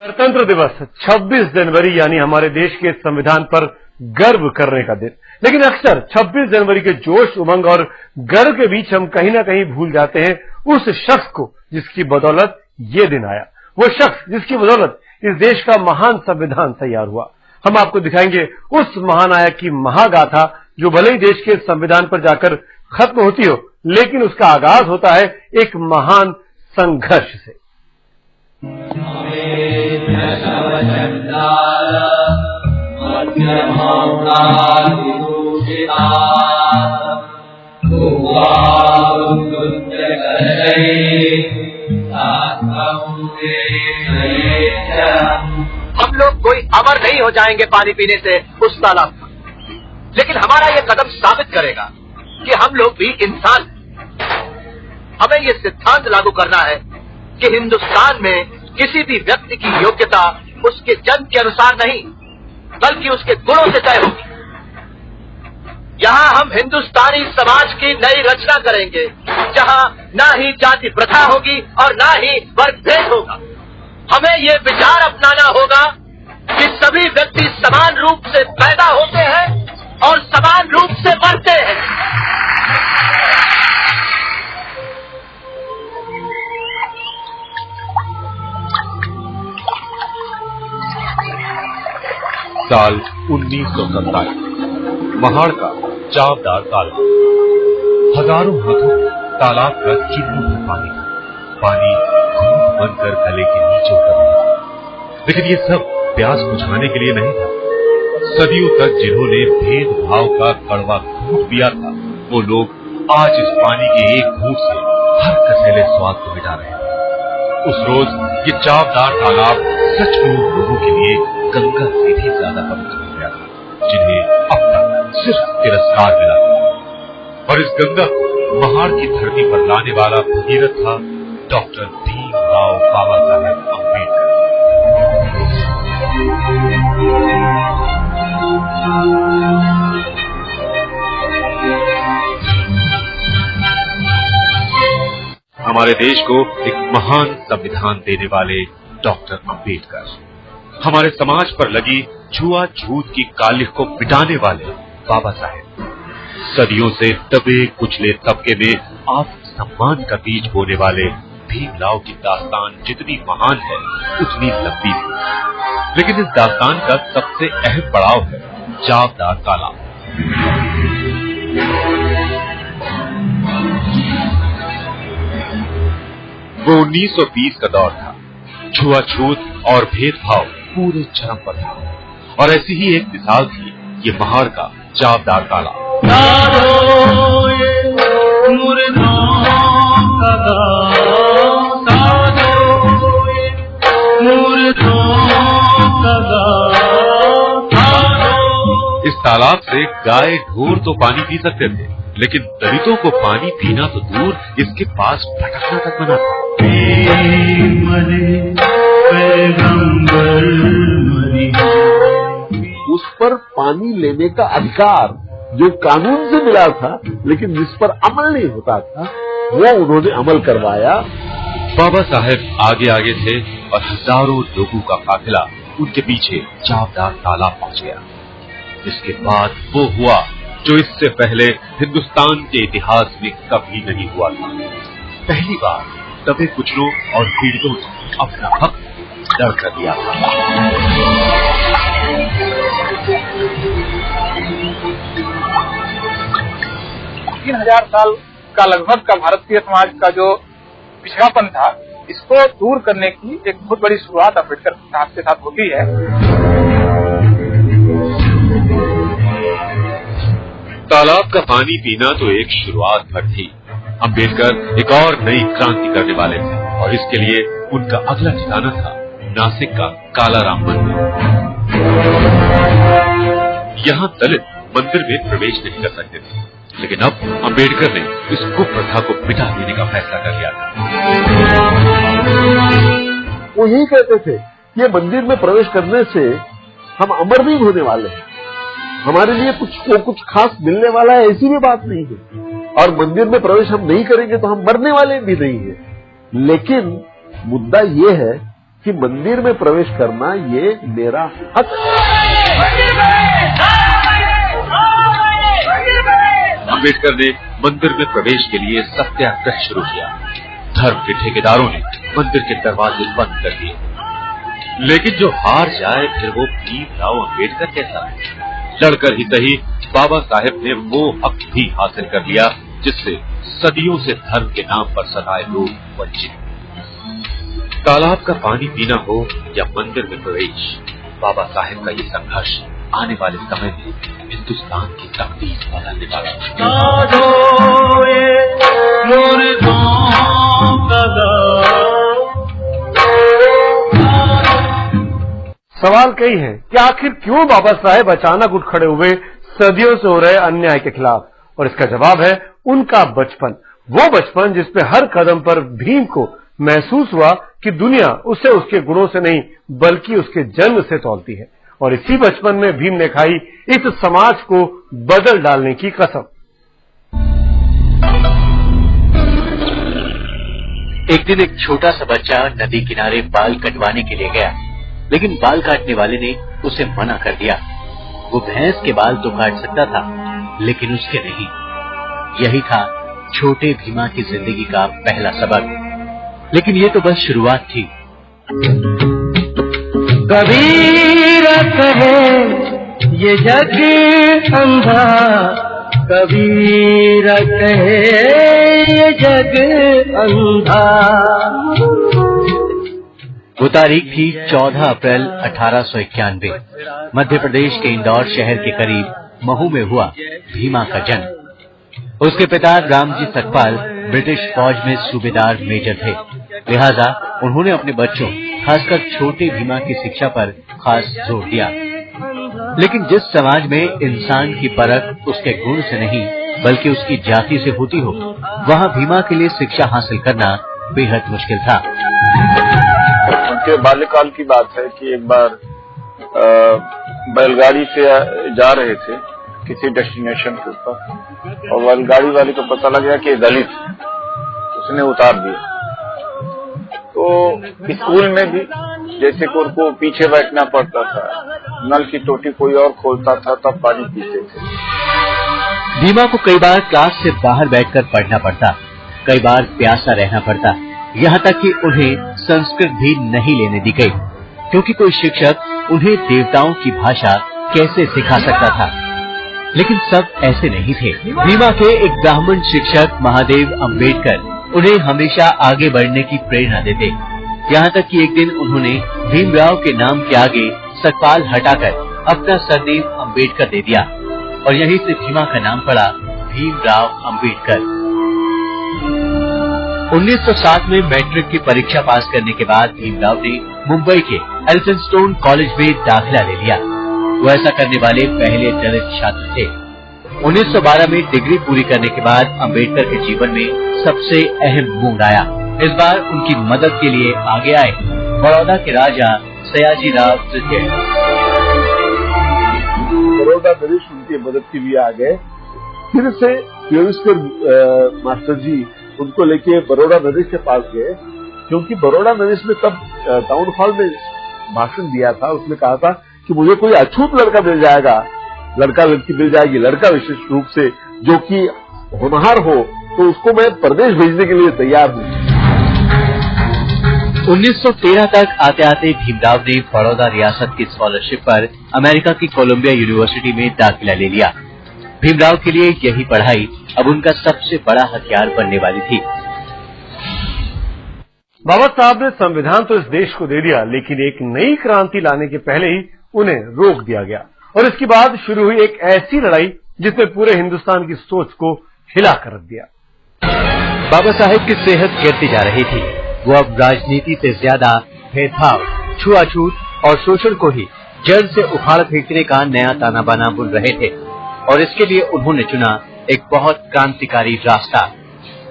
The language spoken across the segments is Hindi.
गणतंत्र दिवस 26 जनवरी यानी हमारे देश के संविधान पर गर्व करने का दिन। लेकिन अक्सर 26 जनवरी के जोश, उमंग और गर्व के बीच हम कहीं ना कहीं भूल जाते हैं उस शख्स को जिसकी बदौलत ये दिन आया, वो शख्स जिसकी बदौलत इस देश का महान संविधान तैयार हुआ। हम आपको दिखाएंगे उस महानायक की महागाथा जो भले ही देश के संविधान पर जाकर खत्म होती हो, लेकिन उसका आगाज होता है एक महान संघर्ष से। हम लोग कोई अमर नहीं हो जाएंगे पानी पीने से उस तालाब का, लेकिन हमारा ये कदम साबित करेगा कि हम लोग भी इंसान हैं। हमें ये सिद्धांत लागू करना है कि हिंदुस्तान में किसी भी व्यक्ति की योग्यता उसके जन्म के अनुसार नहीं, बल्कि उसके गुणों से तय होगी। यहाँ हम हिंदुस्तानी समाज की नई रचना करेंगे, जहाँ ना ही जाति प्रथा होगी और ना ही वर्ग भेद होगा। हमें ये विचार अपनाना होगा कि सभी व्यक्ति समान रूप से पैदा होते हैं और समान रूप से मरते हैं। साल 1927, महाड़ का चावदार तालाब। हजारों हाथों तालाब का चिन्ह पानी घूंट बनकर गले के नीचे उतर गया। लेकिन ये सब प्यास बुझाने के लिए नहीं था। सदियों तक जिन्होंने भेदभाव का कड़वा घूंट पिया था, वो लोग आज इस पानी के एक घूंट से हर कसैले स्वाद को मिटा रहे थे। उस रोज ये चावदार तालाब सचमुच लोगों के लिए गंगा से भी ज्यादा पवित्र हो गया था, जिन्हें अब तक सिर्फ तिरस्कार मिला था। और इस गंगा को महाड़ की धरती पर लाने वाला भगीरथ था डॉक्टर भीमराव बाबा साहेब अम्बेडकर। हमारे देश को एक महान संविधान देने वाले डॉक्टर अम्बेडकर, हमारे समाज पर लगी छुआछूत की कालिख को मिटाने वाले बाबा साहेब, सदियों से दबे कुचले तबके में आप सम्मान का बीज बोने वाले भीमराव की दास्तान जितनी महान है उतनी लंबी थी। लेकिन इस दास्तान का सबसे अहम पड़ाव है चावदार तालाब। वो 1920 का दौर था। छुआछूत और भेदभाव पूरे चरम पर था, और ऐसी ही एक मिसाल थी ये महाड़ का चावदार तालाब। इस तालाब से गाय ढोर तो पानी पी सकते थे, लेकिन दलितों को पानी पीना तो दूर, इसके पास भटकना तक मना था। उस पर पानी लेने का अधिकार जो कानून से मिला था, लेकिन जिस पर अमल नहीं होता था, वो उन्होंने अमल करवाया। बाबा साहेब आगे आगे थे और हजारों लोगों का काफिला उनके पीछे चावदार तालाब पहुंच गया। इसके बाद वो हुआ जो इससे पहले हिंदुस्तान के इतिहास में कभी नहीं हुआ था। पहली बार दबे कुचलों और पीड़ितों ने अपना हक दर्ज कर दिया था। 3000 साल का लगभग का भारतीय समाज का जो पिछड़ापन था, इसको दूर करने की एक बहुत बड़ी शुरुआत अम्बेडकर साहब के साथ होती है। तालाब का पानी पीना तो एक शुरुआत भर थी। अम्बेडकर एक और नई क्रांति करने वाले थे, और इसके लिए उनका अगला ठिकाना था नासिक का कालाराम मंदिर। यहाँ दलित मंदिर में प्रवेश नहीं कर सकते थे, लेकिन अब अम्बेडकर ने इस कुप्रथा को मिटा देने का फैसला कर लिया था। वो यही कहते थे कि ये मंदिर में प्रवेश करने से हम अमर नहीं होने वाले हैं, हमारे लिए कुछ खास मिलने वाला है, ऐसी भी बात नहीं है। और मंदिर में प्रवेश हम नहीं करेंगे तो हम मरने वाले भी नहीं है। लेकिन मुद्दा ये है कि मंदिर में प्रवेश करना ये मेरा हक है। अम्बेडकर ने मंदिर में प्रवेश के लिए सत्याग्रह शुरू किया। धर्म के ठेकेदारों ने मंदिर के दरवाजे बंद कर दिए। लेकिन जो हार जाए फिर वो भीमराव अम्बेडकर कैसा? लड़कर ही सही बाबा साहेब ने वो हक भी हासिल कर लिया जिससे सदियों से धर्म के नाम पर सताए लोग वंचित। तालाब का पानी पीना हो या मंदिर में प्रवेश, बाबा साहेब का ये संघर्ष आने वाले समय में हिंदुस्तान की तकदीर बदलने वाला सवाल कई है कि आखिर क्यों बाबा साहेब अचानक उठ खड़े हुए सदियों से हो रहे अन्याय के खिलाफ, और इसका जवाब है उनका बचपन। वो बचपन जिसपे हर कदम पर भीम को महसूस हुआ कि दुनिया उसे उसके गुणों से नहीं बल्कि उसके जन्म से तौलती है, और इसी बचपन में भीम ने खाई इस समाज को बदल डालने की कसम। एक दिन एक छोटा सा बच्चा नदी किनारे बाल कटवाने के लिए गया, लेकिन बाल काटने वाले ने उसे मना कर दिया। वो भैंस के बाल तो काट सकता था, लेकिन उसके नहीं। यही था छोटे भीमा की जिंदगी का पहला सबक। लेकिन ये तो बस शुरुआत थी। कबीर कहे ये जग अंधा, कबीर कहे ये जग अंधा। वो तारीख थी 14 अप्रैल 1891। मध्य प्रदेश के इंदौर शहर के करीब महू में हुआ भीमा का जन्म। उसके पिता रामजी सकपाल ब्रिटिश फौज में सूबेदार मेजर थे, लिहाजा उन्होंने अपने बच्चों खासकर छोटे भीमा की शिक्षा पर खास जोर दिया। लेकिन जिस समाज में इंसान की परख उसके गुण से नहीं बल्कि उसकी जाति से होती हो, वहाँ भीमा के लिए शिक्षा हासिल करना बेहद मुश्किल था। उनके बाल्यकाल की बात है कि एक बार बैलगाड़ी से जा रहे थे किसी डेस्टिनेशन के ऊपर, और बैलगाड़ी वाले को पता लग गया कि दलित, उसने उतार दिया। तो स्कूल में भी जैसे कि उनको पीछे बैठना पड़ता था, नल की टोटी कोई और खोलता था तब पानी पीते थे। भीमा को कई बार क्लास से बाहर बैठकर पढ़ना पड़ता, कई बार प्यासा रहना पड़ता, यहाँ तक कि उन्हें संस्कृत भी नहीं लेने दी गई, क्योंकि कोई शिक्षक उन्हें देवताओं की भाषा कैसे सिखा सकता था। लेकिन सब ऐसे नहीं थे। भीमा के एक ब्राह्मण शिक्षक महादेव अम्बेडकर उन्हें हमेशा आगे बढ़ने की प्रेरणा देते, यहाँ तक कि एक दिन उन्होंने भीमराव के नाम के आगे सकपाल हटाकर अपना सरनेम अम्बेडकर दे दिया, और यहीं से भीमा का नाम पड़ा भीमराव अम्बेडकर। 1907 में मैट्रिक की परीक्षा पास करने के बाद भीमराव ने मुंबई के एल्फिंस्टोन कॉलेज में दाखिला ले लिया। वो ऐसा करने वाले पहले दलित छात्र थे। 1912 में डिग्री पूरी करने के बाद अम्बेडकर के जीवन में सबसे अहम मोड़ आया। इस बार उनकी मदद के लिए आगे आए बड़ौदा के राजा सयाजीराव तृतीय। बड़ौदा नरेश उनकी मदद के लिए आ गए। फिर से पीयूष मास्टर जी उनको लेके बड़ौदा नरेश के पास गए, क्योंकि बड़ौदा नरेश ने तब टाउन हॉल में भाषण दिया था। उसने कहा था कि मुझे कोई अछूत लड़का मिल जाएगा, लड़का लड़की मिल जाएगी, लड़का विशेष रूप से जो कि होनहार हो, तो उसको मैं प्रदेश भेजने के लिए तैयार हूँ। 1913 तक आते आते भीमराव ने बड़ौदा रियासत की स्कॉलरशिप पर अमेरिका की कोलंबिया यूनिवर्सिटी में दाखिला ले लिया। भीमराव के लिए यही पढ़ाई अब उनका सबसे बड़ा हथियार बनने वाली थी। बाबा साहब ने संविधान तो इस देश को दे दिया, लेकिन एक नई क्रांति लाने के पहले ही उन्हें रोक दिया गया, और इसके बाद शुरू हुई एक ऐसी लड़ाई जिसने पूरे हिंदुस्तान की सोच को हिला कर रख दिया। बाबा साहेब की सेहत गिरती जा रही थी। वो अब राजनीति से ज्यादा भेदभाव, छुआछूत और शोषण को ही जड़ से उखाड़ फेंकने का नया ताना बाना बुन रहे थे, और इसके लिए उन्होंने चुना एक बहुत क्रांतिकारी रास्ता,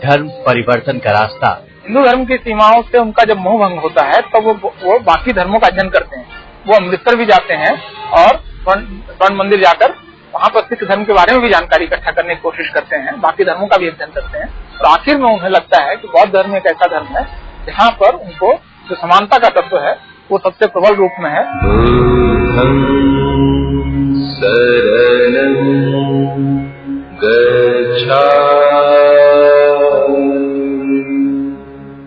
धर्म परिवर्तन का रास्ता। हिंदू धर्म की सीमाओं से उनका जब मोह भंग होता है तो वो बाकी धर्मों का अध्ययन करते हैं। वो अमृतसर भी जाते हैं और स्वर्ण मंदिर जाकर वहाँ पर सिख धर्म के बारे में भी जानकारी इकट्ठा करने की कोशिश करते हैं, बाकी धर्मों का भी अध्ययन करते हैं। और आखिर में उन्हें लगता है कि बौद्ध धर्म एक ऐसा धर्म है जहाँ पर उनको जो समानता का तत्व है वो सबसे प्रबल रूप में है।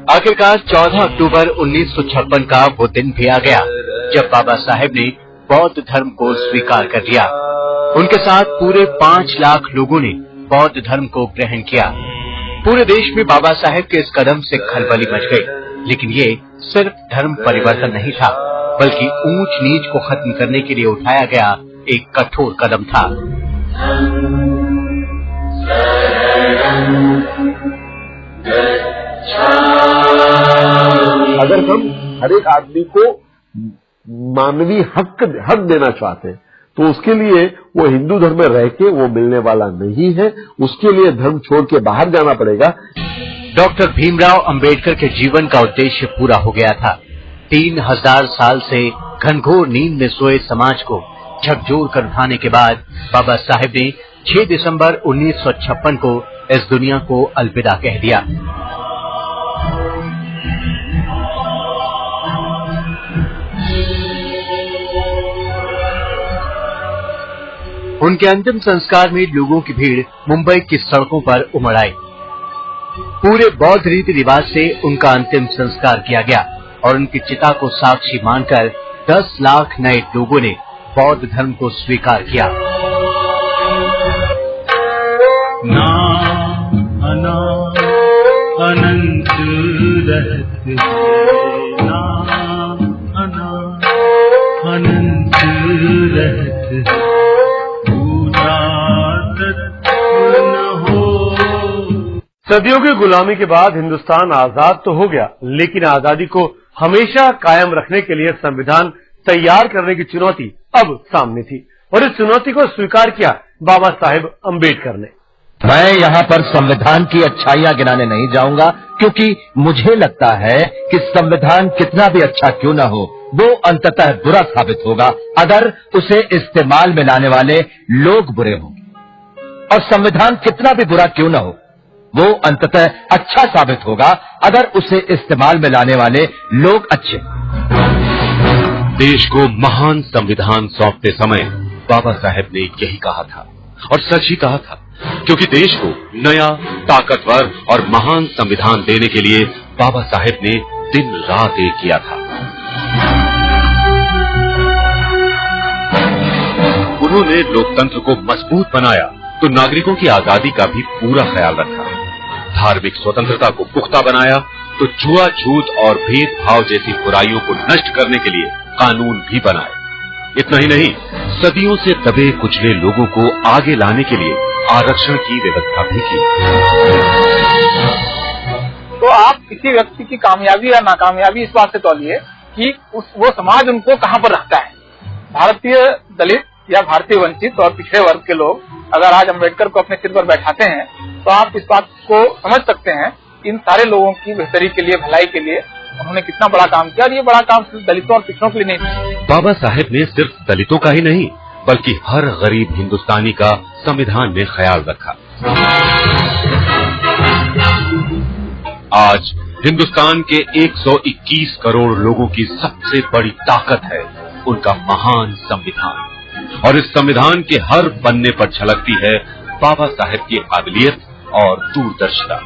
आखिरकार 14 अक्टूबर 1956 का वो दिन भी आ गया जब बाबा साहेब ने बौद्ध धर्म को स्वीकार कर लिया। उनके साथ पूरे 5 लाख लोगों ने बौद्ध धर्म को ग्रहण किया। पूरे देश में बाबा साहेब के इस कदम से खलबली मच गई। लेकिन ये सिर्फ धर्म परिवर्तन नहीं था, बल्कि ऊंच नीच को खत्म करने के लिए उठाया गया एक कठोर कदम था। अगर हम हर एक आदमी को मानवीय हक देना चाहते हैं तो उसके लिए वो हिंदू धर्म में रह के वो मिलने वाला नहीं है। उसके लिए धर्म छोड़ के बाहर जाना पड़ेगा। डॉक्टर भीमराव अंबेडकर के जीवन का उद्देश्य पूरा हो गया था। 3000 साल से घनघोर नींद में सोए समाज को झकझोर कर उठाने के बाद बाबा साहेब ने 6 दिसंबर 1956 को इस दुनिया को अलविदा कह दिया। उनके अंतिम संस्कार में लोगों की भीड़ मुंबई की सड़कों पर उमड़ आई। पूरे बौद्ध रीति रिवाज से उनका अंतिम संस्कार किया गया और उनकी चिता को साक्षी मानकर 10 लाख नए लोगों ने बौद्ध धर्म को स्वीकार किया। अनंत रहते अनंत रहते सदियों की गुलामी के बाद हिंदुस्तान आजाद तो हो गया, लेकिन आजादी को हमेशा कायम रखने के लिए संविधान तैयार करने की चुनौती अब सामने थी और इस चुनौती को स्वीकार किया बाबा साहेब अंबेडकर ने। मैं यहाँ पर संविधान की अच्छाइयाँ गिनाने नहीं जाऊंगा, क्योंकि मुझे लगता है कि संविधान कितना भी अच्छा क्यों न हो, वो अंततः बुरा साबित होगा अगर उसे इस्तेमाल में लाने वाले लोग बुरे हों। और संविधान कितना भी बुरा क्यों न हो, वो अंततः अच्छा साबित होगा अगर उसे इस्तेमाल में लाने वाले लोग अच्छे। देश को महान संविधान सौंपते समय बाबा साहेब ने यही कहा था और सच ही कहा था, क्योंकि देश को नया, ताकतवर और महान संविधान देने के लिए बाबा साहेब ने दिन रात एक किया था। उन्होंने लोकतंत्र को मजबूत बनाया तो नागरिकों की आजादी का भी पूरा ख्याल रखा। धार्मिक स्वतंत्रता को पुख्ता बनाया तो छुआछूत और भेदभाव जैसी बुराइयों को नष्ट करने के लिए कानून भी बनाए। इतना ही नहीं, सदियों से दबे कुचले लोगों को आगे लाने के लिए आरक्षण की व्यवस्था भी की। तो आप किसी व्यक्ति की कामयाबी या नाकामयाबी इस बात से तौलिए कि वो समाज उनको कहाँ पर रखता है। भारतीय दलित या भारतीय वंचित और पिछड़े वर्ग के लोग अगर आज अंबेडकर को अपने सिर पर बैठाते हैं तो आप इस बात को समझ सकते हैं इन सारे लोगों की बेहतरी के लिए, भलाई के लिए उन्होंने कितना बड़ा काम किया। और ये बड़ा काम सिर्फ दलितों और पिछड़ों के लिए नहीं, बाबा साहेब ने सिर्फ दलितों का ही नहीं बल्कि हर गरीब हिंदुस्तानी का संविधान में ख्याल रखा। आज हिंदुस्तान के 121 करोड़ लोगों की सबसे बड़ी ताकत है उनका महान संविधान, और इस संविधान के हर पन्ने पर झलकती है बाबा साहेब की काबिलियत और दूरदर्शिता।